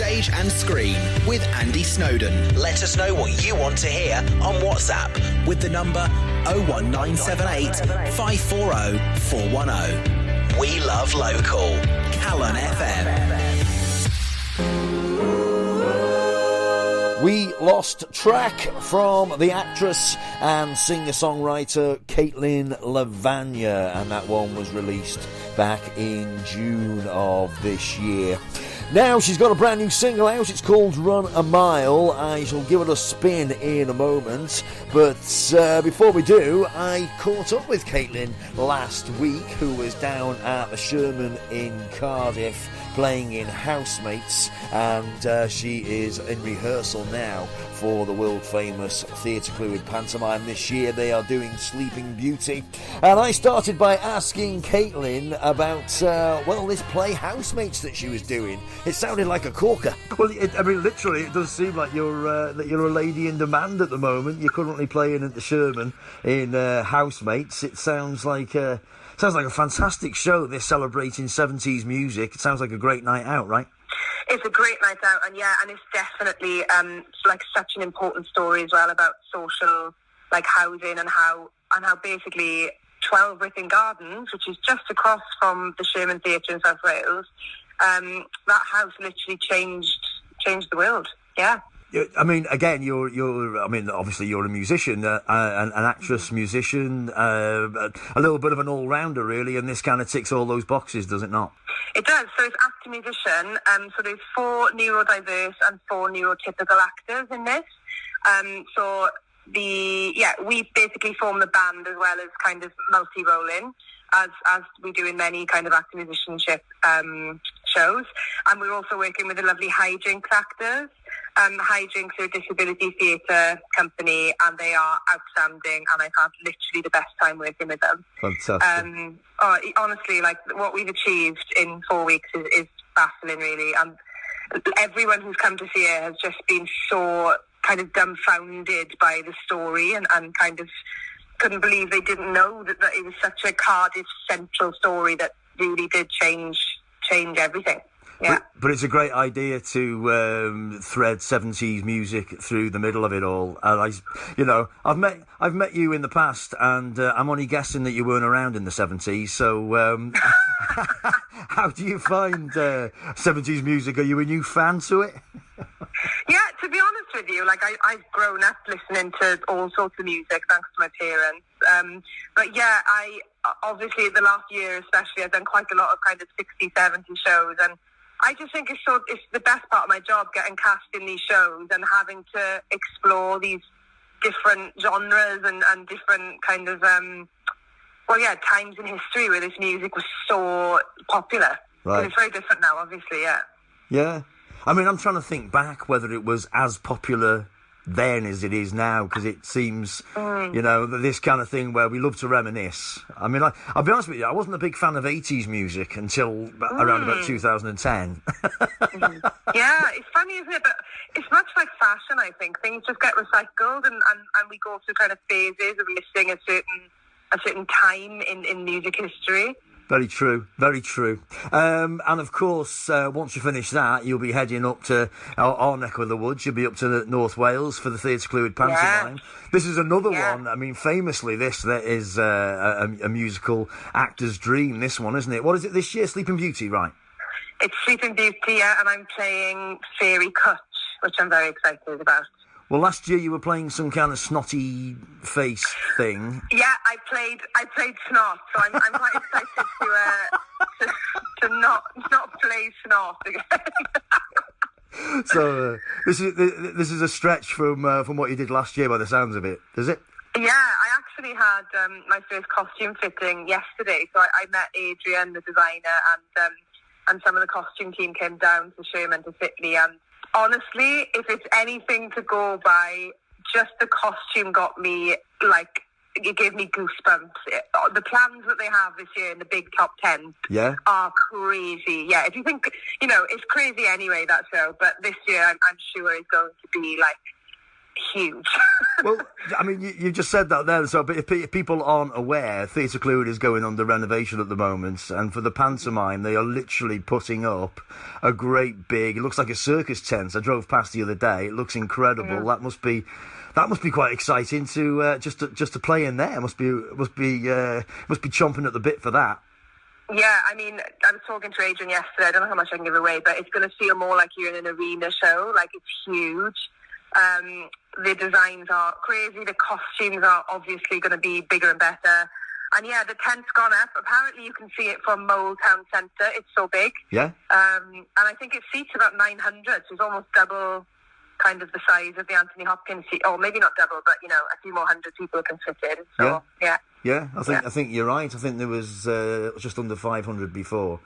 Stage and Screen with Andy Snowden. Let us know what you want to hear on WhatsApp with the number 01978 540 410. We love local. Calon FM. We lost track from the actress and singer-songwriter Caitlin Lavagna, and that one was released back in June of this year. Now she's got a brand new single out. It's called Run a Mile. I shall give it a spin in a moment, but before we do, I caught up with Caitlin last week, who was down at the Sherman in Cardiff playing in Housemates, and she is in rehearsal now for the world-famous Theatre Clwyd pantomime this year. They are doing Sleeping Beauty, and I started by asking Caitlin about this play Housemates that she was doing. It sounded like a corker. Well, literally, it does seem like you're a lady in demand at the moment. You're currently playing at the Sherman in Housemates. It sounds like a fantastic show. They're celebrating 70s music. It sounds like a great night out, right? It's a great night out, and it's definitely such an important story as well about social housing and how basically 12 Written Gardens, which is just across from the Sherman Theatre in South Wales, that house literally changed the world. Yeah. I mean, again, obviously you're a musician, an actress, musician, a little bit of an all-rounder, really, and this kind of ticks all those boxes, does it not? It does. So it's actor, musician. So there's 4 neurodiverse and 4 neurotypical actors in this. We basically form the band as well as kind of multi-rolling, as we do in many kind of actor musicianship shows. And we're also working with the lovely Hijinks actors. Hijinks are a disability theatre company, and they are outstanding, and I've had literally the best time working with them. Fantastic. Honestly, what we've achieved in 4 weeks is baffling, really. And everyone who's come to see it has just been so kind of dumbfounded by the story, and kind of couldn't believe they didn't know that it was such a Cardiff central story that really did change everything. Yeah. But it's a great idea to thread 70s music through the middle of it all. I've met you in the past, and I'm only guessing that you weren't around in the 70s. So, how do you find 70s music? Are you a new fan to it? Yeah, to be honest with you, I've grown up listening to all sorts of music thanks to my parents. But yeah, I obviously the last year especially, I've done quite a lot of kind of 60s, 70s shows, and I just think it's the best part of my job, getting cast in these shows and having to explore these different genres and different kind of, times in history where this music was so popular. Right. But it's very different now, obviously, yeah. Yeah. I mean, I'm trying to think back whether it was as popular then as it is now, because it seems, this kind of thing where we love to reminisce. I mean, I'll be honest with you, I wasn't a big fan of 80s music until around about 2010. Yeah, it's funny, isn't it? But it's much like fashion, I think. Things just get recycled, and we go through kind of phases of missing a certain time in music history. Very true, very true. And of course, once you finish that, you'll be heading up to our neck of the woods. You'll be up to North Wales for the Theatre Clwyd pantomime. Yeah. This is another one. I mean, famously, that is a musical actor's dream, this one, isn't it? What is it this year? Sleeping Beauty, right? It's Sleeping Beauty, yeah, and I'm playing Fairy Kutch, which I'm very excited about. Well, last year you were playing some kind of snotty face thing. Yeah, I played snot, so I'm quite excited to not play snot again. So this is a stretch from what you did last year, by the sounds of it, is it? Yeah, I actually had my first costume fitting yesterday. So I met Adrian, the designer, and some of the costume team came down to Sherman to fit me, and honestly, if it's anything to go by, just the costume got me, it gave me goosebumps. The plans that they have this year in the big top 10 are crazy. Yeah, if you think, it's crazy anyway, that show, but this year I'm sure it's going to be, huge. Well, I mean, you just said that there. So, but if people aren't aware, Theatre Clwyd is going under renovation at the moment, and for the pantomime, they are literally putting up a great big. It looks like a circus tent. I drove past the other day. It looks incredible. Mm. That must be quite exciting to just to play in there. Must be chomping at the bit for that. Yeah, I mean, I was talking to Adrian yesterday. I don't know how much I can give away, but it's going to feel more like you're in an arena show. Like, it's huge. The designs are crazy. The costumes are obviously going to be bigger and better. And yeah, the tent's gone up. Apparently you can see it from Mole Town Centre. It's so big. Yeah. And I think it seats about 900, so it's almost double kind of the size of the Anthony Hopkins seat. Or maybe not double, but, a few more hundred people can fit in. So, yeah. Yeah, I think you're right. I think there was just under 500 before.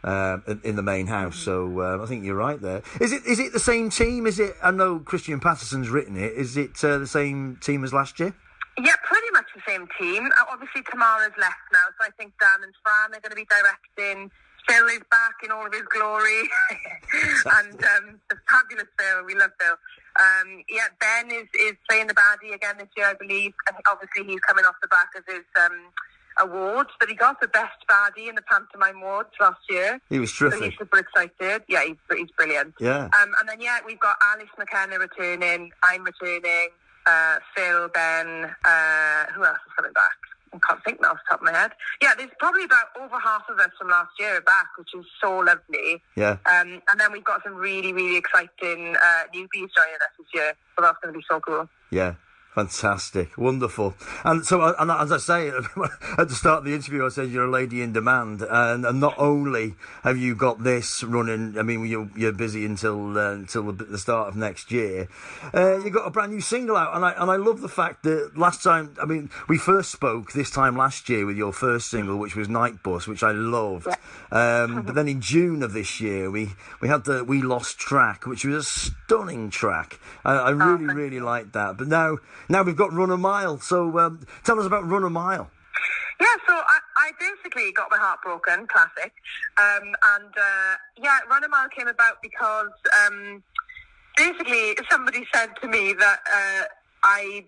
In the main house, so I think you're right there. Is it the same team? Is it? I know Christian Patterson's written it. Is it the same team as last year? Yeah, pretty much the same team. Obviously, Tamara's left now, so I think Dan and Fran are going to be directing. Phil is back in all of his glory, and the fabulous Phil. We love Phil. Ben is playing the baddie again this year, I believe. And obviously, he's coming off the back of his awards that he got, the best baddie in the pantomime awards last year. He was terrific. So he's super excited. Yeah, he's brilliant. Yeah. And then we've got Alice McKenna returning. I'm returning. Phil, Ben. Who else is coming back? I can't think now off the top of my head. Yeah, there's probably about over half of us from last year back, which is so lovely. Yeah. And then we've got some really, really exciting newbies joining us this year. So that's going to be so cool. Yeah. Fantastic, wonderful. And so, as I say at the start of the interview, I said you're a lady in demand, and not only have you got this running. I mean, you're busy until the start of next year. You got a brand new single out, and I love the fact that last time, I mean, we first spoke this time last year with your first single, which was Night Bus, which I loved. Yeah. But then in June of this year, we had the We Lost track, which was a stunning track. I really liked that. But now we've got Run a Mile. So tell us about Run a Mile. Yeah, so I basically got my heart broken, classic. Run a Mile came about because basically somebody said to me that I'd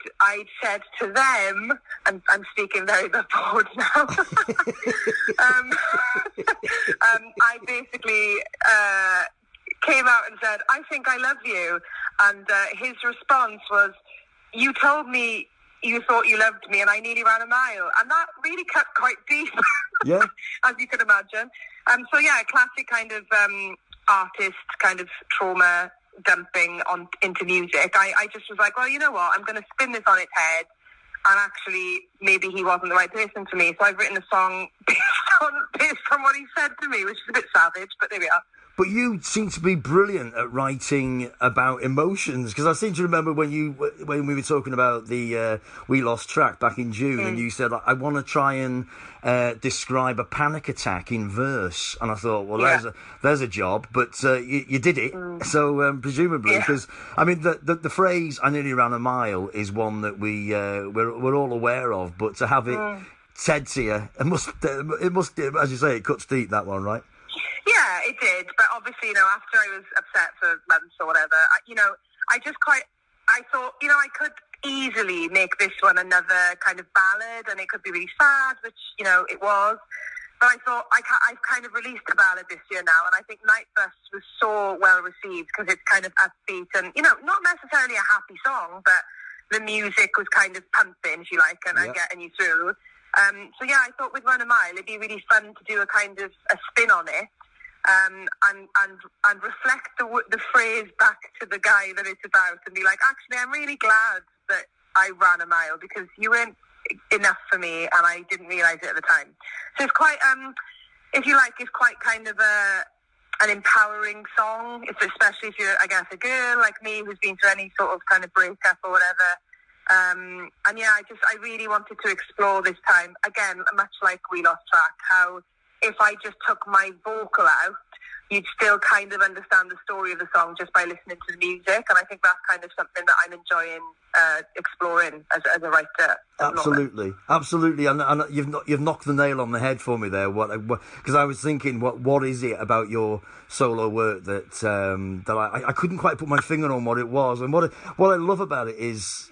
said to them, and I'm speaking very bored now, I basically came out and said, I think I love you. And his response was, you told me you thought you loved me and I nearly ran a mile. And that really cut quite deep, yeah, as you can imagine. Classic kind of artist kind of trauma dumping into music. I just was like, well, you know what, I'm going to spin this on its head, and actually maybe he wasn't the right person for me. So I've written a song based on what he said to me, which is a bit savage, but there we are. But you seem to be brilliant at writing about emotions, because I seem to remember when we were talking about the We Lost track back in June, and you said, I want to try and describe a panic attack in verse, and I thought, well, there's a job, but you did it. So presumably, because I mean the phrase "I nearly ran a mile" is one that we're all aware of, but to have it said to you, it must, as you say, it cuts deep, that one, right? Yeah, it did. But obviously, after I was upset for months or whatever, I thought, I could easily make this one another kind of ballad, and it could be really sad, which, it was. But I thought, I've kind of released a ballad this year now, and I think Night Bus was so well received because it's kind of upbeat and, not necessarily a happy song, but the music was kind of pumping, if you like, and getting you through. I thought with Run a Mile, it'd be really fun to do a kind of a spin on it, and reflect the phrase back to the guy that it's about, and be like, actually, I'm really glad that I ran a mile because you weren't enough for me, and I didn't realise it at the time. So it's quite, if you like, it's quite kind of an empowering song, especially if you're, I guess, a girl like me who's been through any sort of kind of breakup or whatever. I really wanted to explore this time, again, much like We Lost track, how if I just took my vocal out, you'd still kind of understand the story of the song just by listening to the music. And I think that's kind of something that I'm enjoying exploring as a writer. Absolutely, and you've knocked the nail on the head for me there. Because I was thinking, what is it about your solo work that I couldn't quite put my finger on what it was, and what I love about it is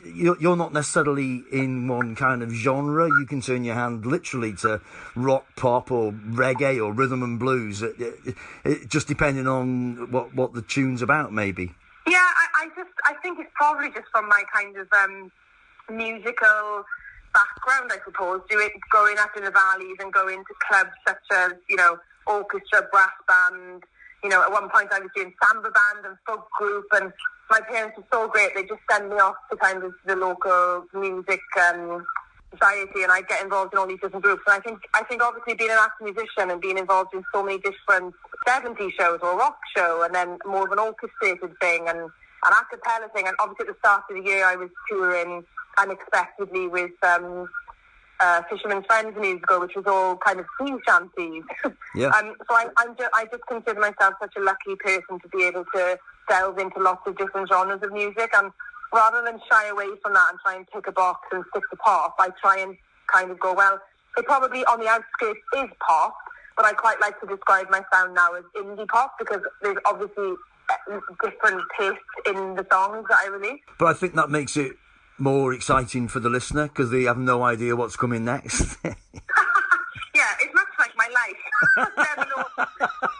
you're not necessarily in one kind of genre. You can turn your hand literally to rock, pop, or reggae, or rhythm and blues. It just depending on what the tune's about, maybe. Yeah, I think it's probably just from my kind of musical background, I suppose, growing up in the valleys and going to clubs such as, orchestra, brass band. At one point I was doing samba band and folk group, and my parents were so great. They just sent me off to kind of the local music society, and I'd get involved in all these different groups. And I think obviously being an active musician and being involved in so many different 70s shows or rock show, and then more of an orchestrated thing and an a cappella thing. And obviously at the start of the year I was touring unexpectedly with Fisherman's Friends musical, which was all kind of sea shanties. Yeah. So I just consider myself such a lucky person to be able to delve into lots of different genres of music, and rather than shy away from that and try and tick a box and stick to pop, I try and kind of go, well, it probably on the outskirts is pop, but I quite like to describe my sound now as indie pop, because there's obviously different tastes in the songs that I release. But I think that makes it more exciting for the listener, because they have no idea what's coming next. Yeah, it's much like my life.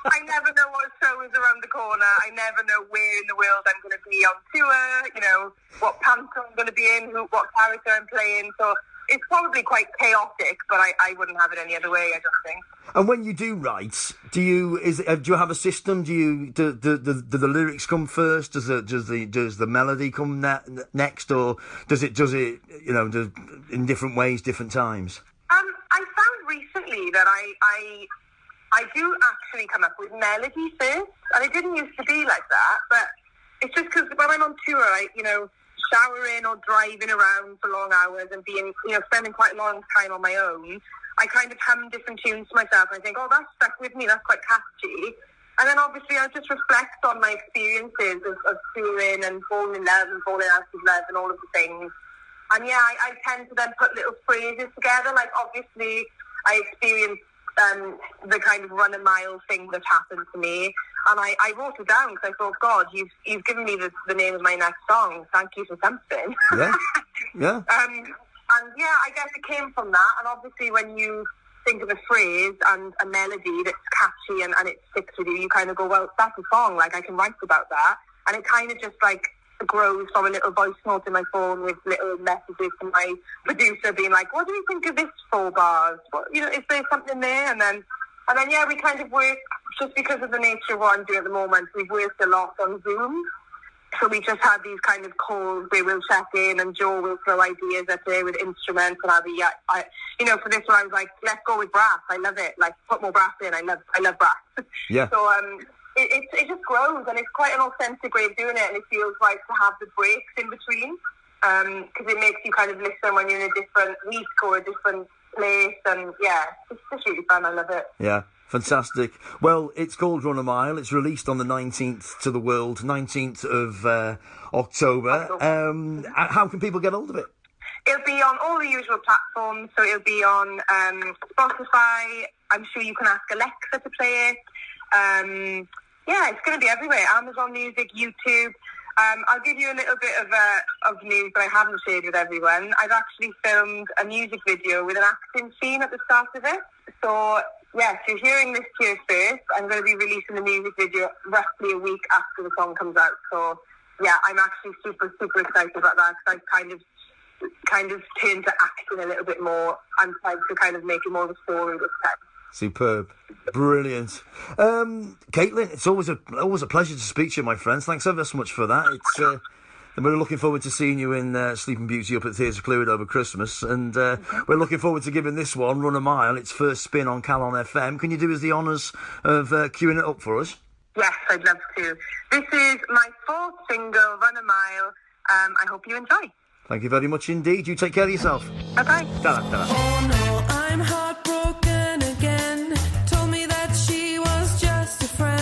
I never know what show is around the corner. I never know where in the world I'm going to be on tour, what pants I'm going to be in, what character I'm playing. So it's probably quite chaotic, but I wouldn't have it any other way, I don't think. And when you do write, do you have a system? Do the lyrics come first? Does the melody come next, or does it in different ways, different times? I found recently that I do actually come up with melody first, and it didn't used to be like that. But it's just because when I'm on tour, showering or driving around for long hours and spending quite a long time on my own, I kind of hum different tunes to myself, and I think, oh, that's stuck with me, that's quite catchy. And then obviously I just reflect on my experiences of touring and falling in love and falling out of love and all of the things. And yeah, I tend to then put little phrases together. Like, obviously I experienced the kind of run a mile thing that happened to me, and I wrote it down because I thought, God, you've given me the name of my next song. Thank you for something. Yeah. And yeah, I guess it came from that. And obviously when you think of a phrase and a melody that's catchy and it sticks with you, you kind of go, well, that's a song, like I can write about that. And it kind of just like grows from a little voice note in my phone with little messages from my producer being like, what do you think of this 4 bars? Is there something there? And then yeah, we kind of work, just because of the nature of what I'm doing at the moment, we've worked a lot on Zoom. So we just had these kind of calls where we'll check in and Joe will throw ideas at it with instruments, and I'll be, for this one I was like, let's go with brass. I love it. Like, put more brass in. I love brass. Yeah. So it just grows, and it's quite an authentic way of doing it, and it feels right to have the breaks in between, because it makes you kind of listen when you're in a different week or a different place, and yeah, it's just really fun. I love it. Yeah. Fantastic. Well, it's called Run a Mile. It's released on the 19th to the world, 19th of October. How can people get hold of it? It'll be on all the usual platforms. So it'll be on Spotify. I'm sure you can ask Alexa to play it. It's going to be everywhere. Amazon Music, YouTube. I'll give you a little bit of news that I haven't shared with everyone. I've actually filmed a music video with an acting scene at the start of it. So yes, you're hearing this here first. I'm going to be releasing the music video roughly a week after the song comes out. So yeah, I'm actually super, super excited about that, because I've kind of turned to acting a little bit more. I'm trying to kind of make it more of a story this time. Superb. Brilliant. Caitlin, it's always a pleasure to speak to you, my friends. Thanks ever so much for that. And we're looking forward to seeing you in Sleeping Beauty up at Theatre Clwyd over Christmas. And we're looking forward to giving this one, Run a Mile, its first spin on Calon FM. Can you do us the honours of queuing it up for us? Yes, I'd love to. This is my 4th single, Run a Mile. I hope you enjoy. Thank you very much indeed. You take care of yourself. Bye-bye. Ta-da, ta-da. Oh no, I'm heartbroken again. Told me that she was just a friend.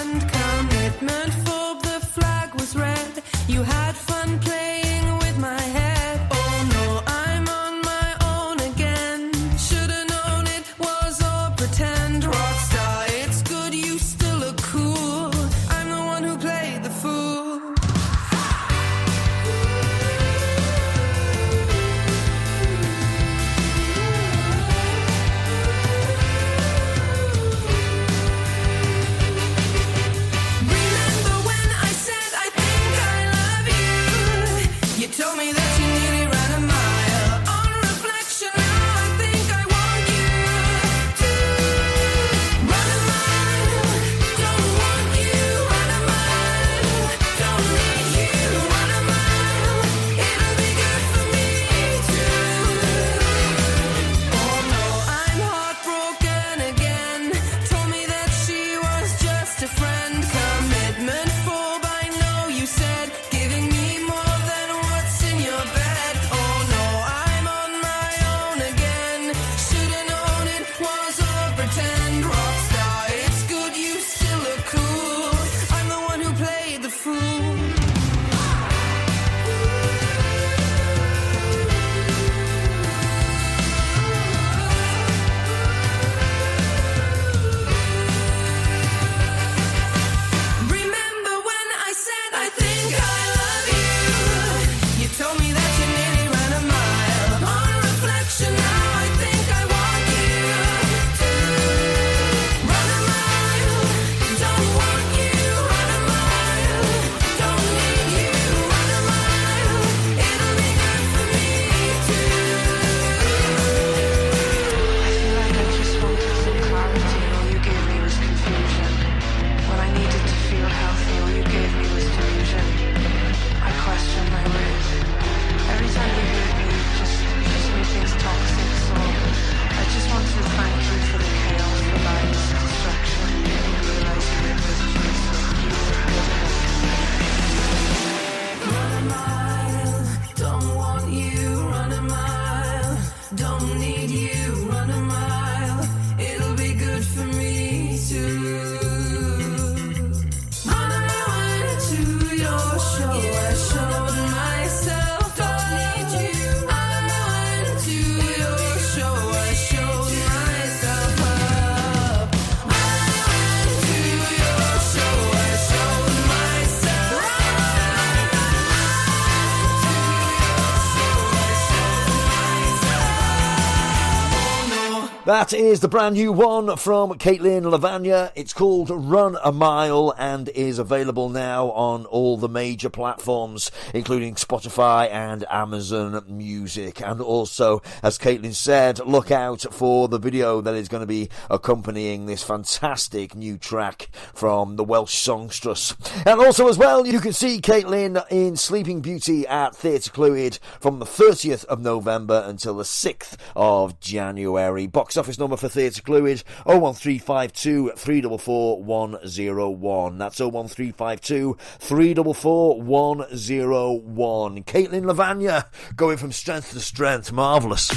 That is the brand new one from Caitlin Lavagna. It's called Run a Mile and is available now on all the major platforms, including Spotify and Amazon Music. And also, as Caitlin said, look out for the video that is going to be accompanying this fantastic new track from the Welsh songstress. And also as well, you can see Caitlin in Sleeping Beauty at Theatre Clwyd from the 30th of November until the 6th of January. Box office number for Theatre Clwyd 01352 344 101. That's 01352 344 101. Caitlin Lavagna going from strength to strength. Marvellous.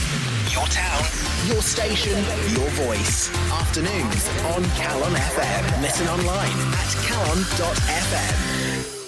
Your town, your station, your voice. Afternoons on Calon FM. Listen online at calon.fm.